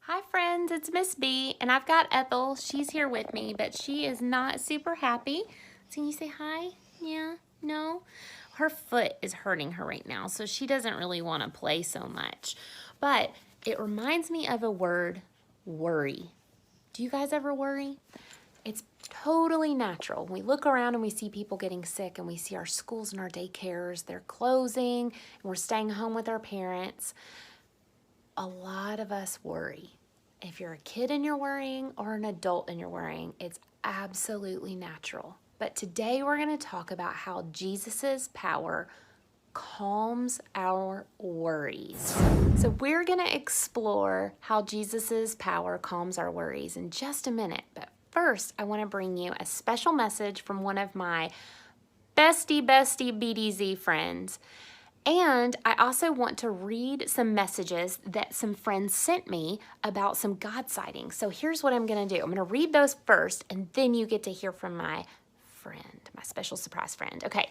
Hi friends, it's Miss B, and I've got Ethel. She's here with me, but she is not super happy. So can you say hi? Yeah? No? Her foot is hurting her right now, so she doesn't really want to play so much. But it reminds me of a word, worry. Do you guys ever worry? It's totally natural. We look around and we see people getting sick, and we see our schools and our daycares, they're closing, and we're staying home with our parents. A lot of us worry. If you're a kid and you're worrying or an adult and you're worrying, it's absolutely natural. But today we're going to talk about how Jesus's power calms our worries. So we're going to explore how Jesus's power calms our worries in just a minute. But first, I want to bring you a special message from one of my bestie BDZ friends. And I also want to read some messages that some friends sent me about some God sightings. So here's what I'm going to do. I'm going to read those first, and then you get to hear from my friend, my special surprise friend. Okay,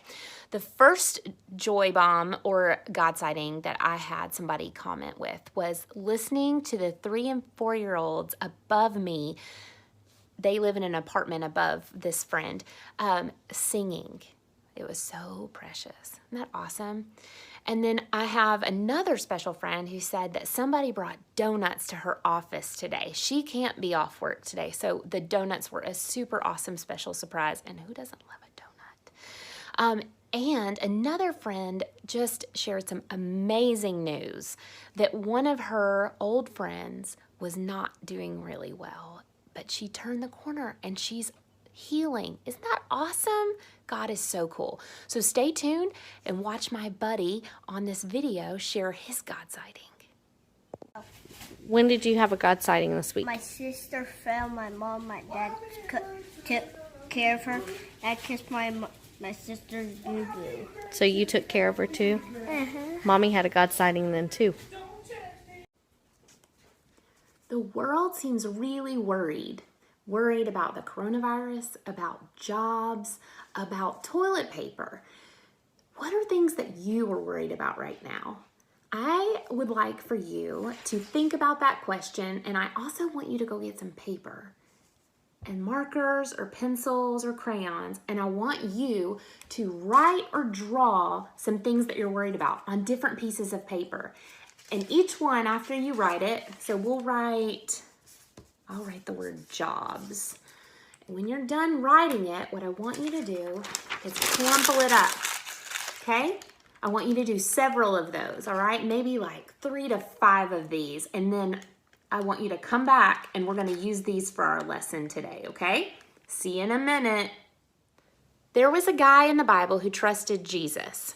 the first joy bomb or God sighting that I had somebody comment with was listening to the 3 and 4-year-olds above me. They live in an apartment above this friend, singing. It was so precious. Isn't that awesome? And then I have another special friend who said that somebody brought donuts to her office today. She can't be off work today, so the donuts were a super awesome special surprise. And who doesn't love a donut? And another friend just shared some amazing news that one of her old friends was not doing really well, but she turned the corner and she's healing. Isn't that awesome? God is so cool. So stay tuned and watch my buddy on this video share his God sighting. When did you have a God sighting this week? My sister fell. My mom, my dad took care of her. I kissed my sister's boo-boo. So you took care of her too? Uh-huh. Mommy had a God sighting then too. The world seems really worried. Worried about the coronavirus, about jobs, about toilet paper. What are things that you are worried about right now? I would like for you to think about that question, and I also want you to go get some paper and markers or pencils or crayons, and I want you to write or draw some things that you're worried about on different pieces of paper. And each one, after you write it, so I'll write the word jobs. And when you're done writing it, what I want you to do is crumple it up, okay? I want you to do several of those, all right? Maybe like 3 to 5 of these. And then I want you to come back and we're gonna use these for our lesson today, okay? See you in a minute. There was a guy in the Bible who trusted Jesus,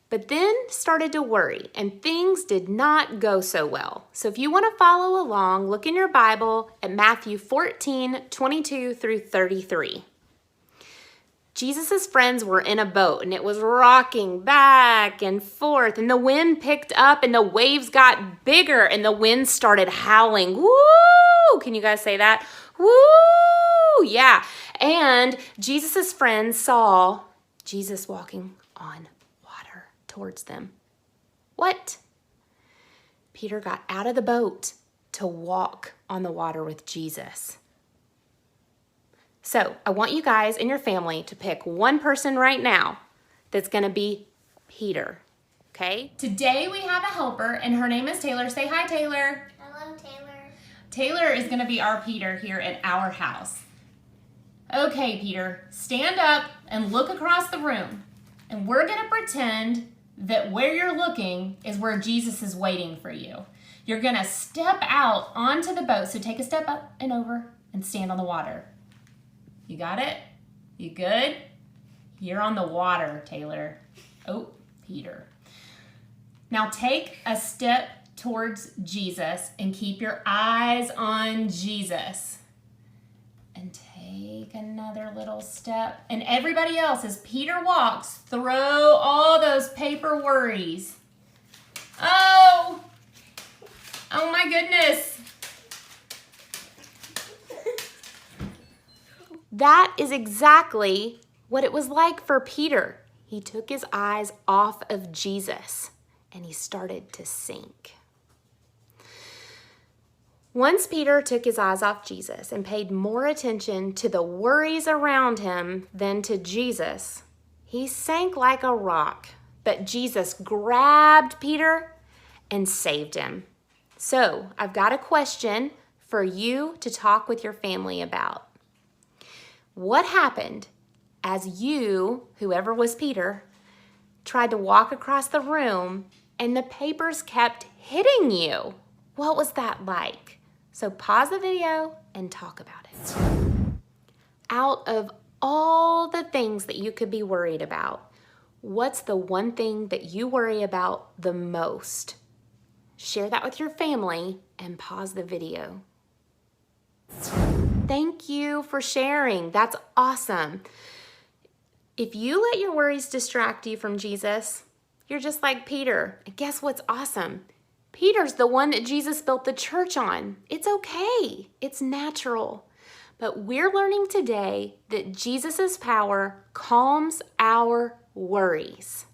but then started to worry, and things did not go so well. So if you want to follow along, look in your Bible at Matthew 14:22 through 33. Jesus' friends were in a boat, and it was rocking back and forth, and the wind picked up, and the waves got bigger, and the wind started howling. Woo! Can you guys say that? Woo! Yeah. And Jesus' friends saw Jesus walking on water towards them. What? Peter got out of the boat to walk on the water with Jesus. So I want you guys and your family to pick one person right now that's going to be Peter, okay? Today we have a helper, and her name is Taylor. Say hi, Taylor. Hello, Taylor. Taylor is going to be our Peter here at our house. Okay, Peter, stand up and look across the room, and we're going to pretend that where you're looking is where Jesus is waiting for you. You're going to step out onto the boat. So take a step up and over and stand on the water. You got it? You good? You're on the water, Taylor. Oh, Peter. Now take a step towards Jesus and keep your eyes on Jesus. And take another little step. And everybody else, as Peter walks, throw all those paper worries. Oh my goodness. That is exactly what it was like for Peter. He took his eyes off of Jesus and he started to sink. Once Peter took his eyes off Jesus and paid more attention to the worries around him than to Jesus, he sank like a rock. But Jesus grabbed Peter and saved him. So I've got a question for you to talk with your family about. What happened as you, whoever was Peter, tried to walk across the room and the papers kept hitting you? What was that like? So pause the video and talk about it. Out of all the things that you could be worried about, what's the one thing that you worry about the most? Share that with your family and pause the video. Thank you for sharing. That's awesome. If you let your worries distract you from Jesus, you're just like Peter. And guess what's awesome? Peter's the one that Jesus built the church on. It's okay. It's natural. But we're learning today that Jesus' power calms our worries.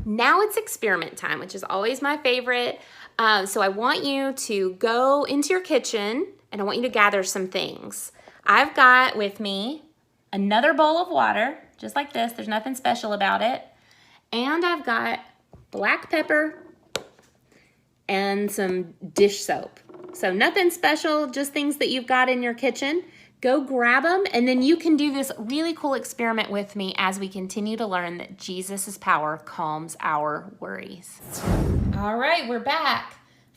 Now it's experiment time, which is always my favorite. So I want you to go into your kitchen and I want you to gather some things. I've got with me another bowl of water, just like this. There's nothing special about it. And I've got black pepper and some dish soap. So nothing special, just things that you've got in your kitchen. Go grab them, and then you can do this really cool experiment with me as we continue to learn that Jesus' power calms our worries. All right, we're back.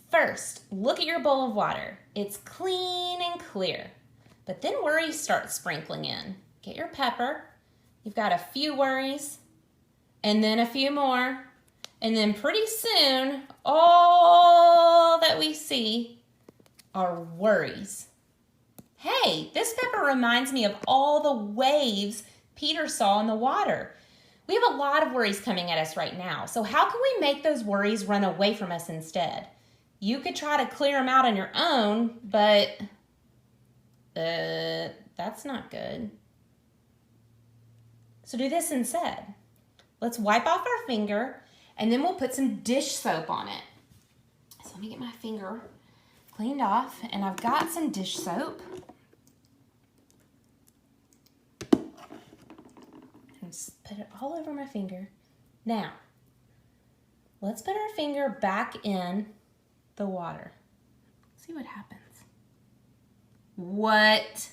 First, look at your bowl of water. It's clean and clear, but then worries start sprinkling in. Get your pepper. You've got a few worries, and then a few more, and then pretty soon, all that we see are worries. Hey, this pepper reminds me of all the waves Peter saw in the water. We have a lot of worries coming at us right now. So how can we make those worries run away from us instead? You could try to clear them out on your own, but that's not good. So do this instead. Let's wipe off our finger, and then we'll put some dish soap on it. So let me get my finger cleaned off, and I've got some dish soap. And just put it all over my finger. Now, let's put our finger back in the water. See what happens. What?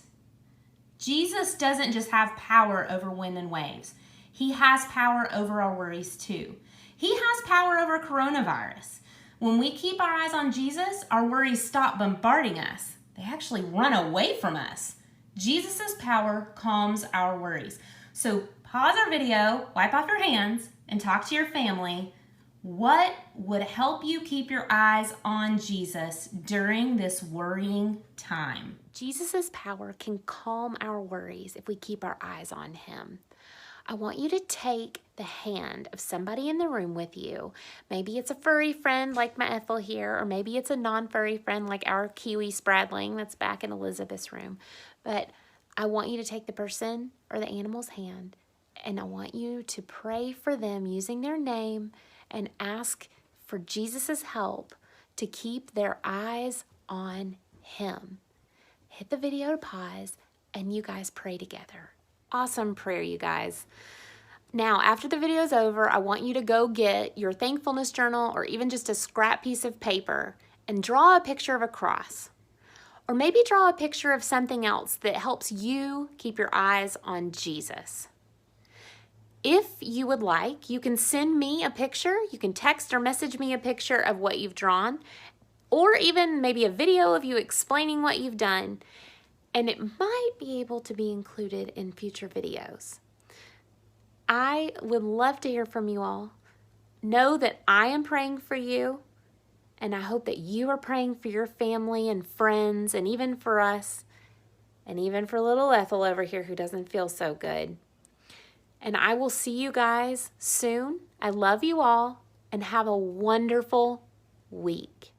Jesus doesn't just have power over wind and waves. He has power over our worries too. He has power over coronavirus. When we keep our eyes on Jesus, our worries stop bombarding us. They actually run away from us. Jesus' power calms our worries. So pause our video, wipe off your hands, and talk to your family. What would help you keep your eyes on Jesus during this worrying time? Jesus' power can calm our worries if we keep our eyes on him. I want you to take the hand of somebody in the room with you. Maybe it's a furry friend like my Ethel here, or maybe it's a non-furry friend like our Kiwi Spradling that's back in Elizabeth's room. But I want you to take the person or the animal's hand, and I want you to pray for them using their name and ask for Jesus' help to keep their eyes on him. Hit the video to pause, and you guys pray together. Awesome prayer, you guys. Now, after the video is over, I want you to go get your thankfulness journal or even just a scrap piece of paper and draw a picture of a cross. Or maybe draw a picture of something else that helps you keep your eyes on Jesus. If you would like, you can send me a picture. You can text or message me a picture of what you've drawn, or even maybe a video of you explaining what you've done. And it might be able to be included in future videos. I would love to hear from you all. Know that I am praying for you, and I hope that you are praying for your family and friends, and even for us, and even for little Ethel over here who doesn't feel so good. And I will see you guys soon. I love you all, and have a wonderful week.